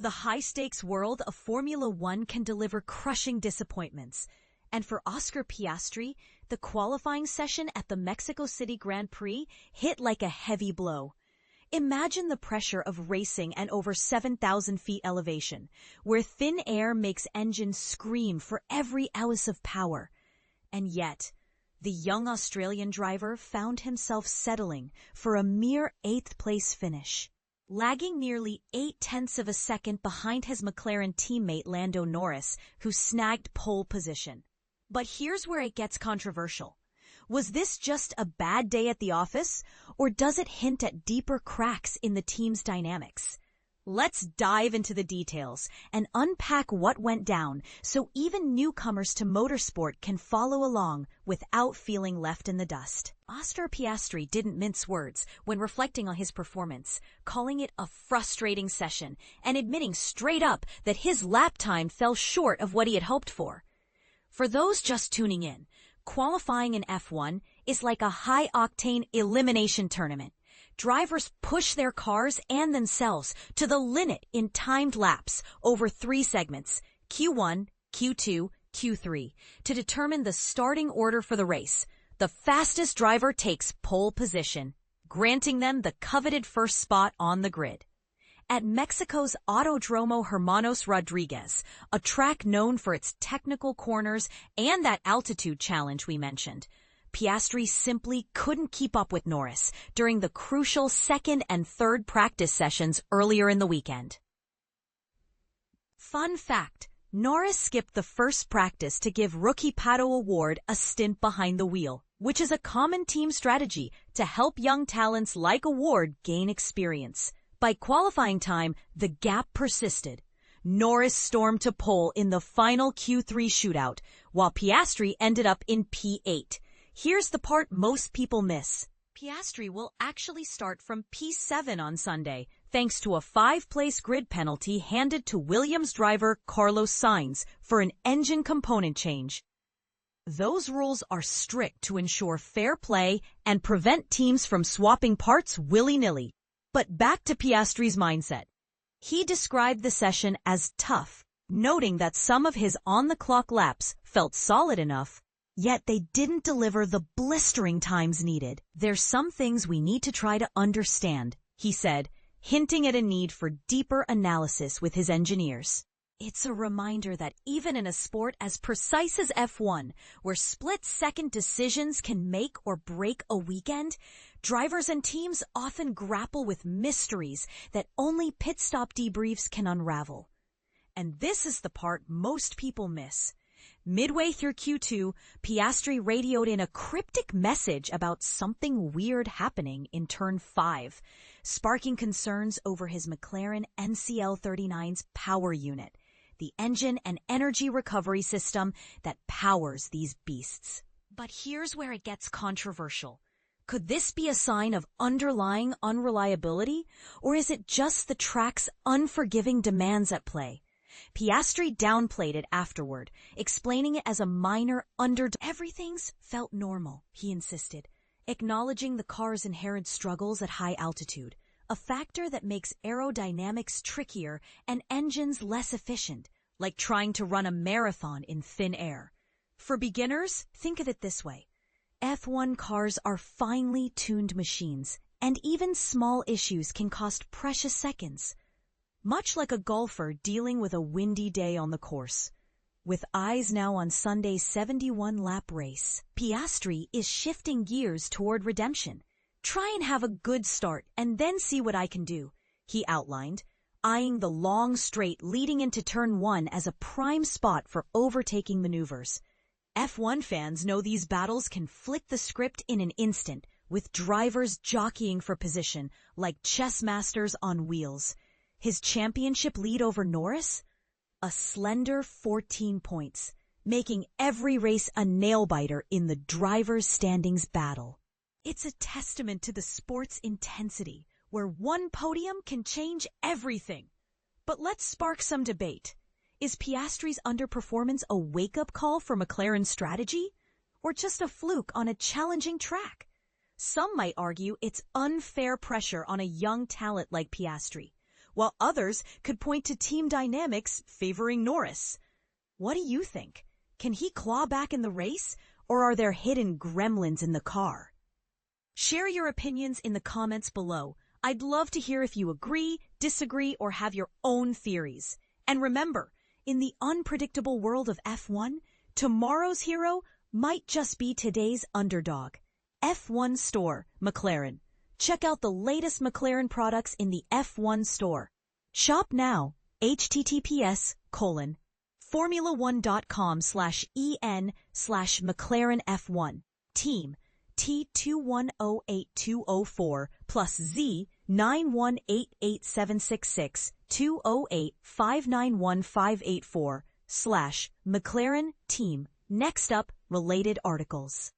The high-stakes world of Formula One can deliver crushing disappointments. And for Oscar Piastri, the qualifying session at the Mexico City Grand Prix hit like a heavy blow. Imagine the pressure of racing at over 7,000 feet elevation, where thin air makes engines scream for every ounce of power. And yet, the young Australian driver found himself settling for a mere 8th-place finish, lagging nearly 0.8 of a second behind his McLaren teammate Lando Norris, who snagged pole position. But here's where it gets controversial. Was this just a bad day at the office, or does it hint at deeper cracks in the team's dynamics? Let's dive into the details and unpack what went down so even newcomers to motorsport can follow along without feeling left in the dust. Oscar Piastri didn't mince words when reflecting on his performance, calling it a frustrating session and admitting straight up that his lap time fell short of what he had hoped for. For those just tuning in, qualifying in F1 is like a high-octane elimination tournament. Drivers push their cars and themselves to the limit in timed laps over 3 segments, Q1, Q2, Q3, to determine the starting order for the race. The fastest driver takes pole position, granting them the coveted first spot on the grid. At Mexico's Autodromo Hermanos Rodriguez, a track known for its technical corners and that altitude challenge we mentioned, Piastri simply couldn't keep up with Norris during the crucial 2nd and 3rd practice sessions earlier in the weekend. Fun fact, Norris skipped the first practice to give rookie Pato O'Ward a stint behind the wheel, which is a common team strategy to help young talents like O'Ward gain experience. By qualifying time, the gap persisted. Norris stormed to pole in the final Q3 shootout, while Piastri ended up in P8. Here's the part most people miss. Piastri will actually start from P7 on Sunday, thanks to a 5-place grid penalty handed to Williams driver Carlos Sainz for an engine component change. Those rules are strict to ensure fair play and prevent teams from swapping parts willy-nilly. But back to Piastri's mindset. He described the session as tough, noting that some of his on-the-clock laps felt solid enough, yet they didn't deliver the blistering times needed. There's some things we need to try to understand, he said, hinting at a need for deeper analysis with his engineers. It's a reminder that even in a sport as precise as F1, where split-second decisions can make or break a weekend, drivers and teams often grapple with mysteries that only pit stop debriefs can unravel. And this is the part most people miss. Midway through Q2, Piastri radioed in a cryptic message about something weird happening in Turn 5, sparking concerns over his McLaren NCL39's power unit, the engine and energy recovery system that powers these beasts. But here's where it gets controversial. Could this be a sign of underlying unreliability, or is it just the track's unforgiving demands at play? Piastri downplayed it afterward, explaining it as a minor Everything's felt normal, he insisted, acknowledging the car's inherent struggles at high altitude, a factor that makes aerodynamics trickier and engines less efficient, like trying to run a marathon in thin air. For beginners, think of it this way. F1 cars are finely tuned machines, and even small issues can cost precious seconds. Much like a golfer dealing with a windy day on the course. With eyes now on Sunday's 71-lap race, Piastri is shifting gears toward redemption. Try and have a good start and then see what I can do, he outlined, eyeing the long straight leading into Turn 1 as a prime spot for overtaking maneuvers. F1 fans know these battles can flip the script in an instant, with drivers jockeying for position like chess masters on wheels. His championship lead over Norris? A slender 14 points, making every race a nail-biter in the drivers' standings battle. It's a testament to the sport's intensity, where one podium can change everything. But let's spark some debate. Is Piastri's underperformance a wake-up call for McLaren's strategy? Or just a fluke on a challenging track? Some might argue it's unfair pressure on a young talent like Piastri, while others could point to team dynamics favoring Norris. What do you think? Can he claw back in the race, or are there hidden gremlins in the car? Share your opinions in the comments below. I'd love to hear if you agree, disagree, or have your own theories. And remember, in the unpredictable world of F1, tomorrow's hero might just be today's underdog. F1 Store, McLaren. Check out the latest McLaren products in the F1 Store. Shop now, https:/formula1.com/en/McLaren F1. Team T2108204 plus Z 918876620859158 /McLaren Team. Next up, related articles.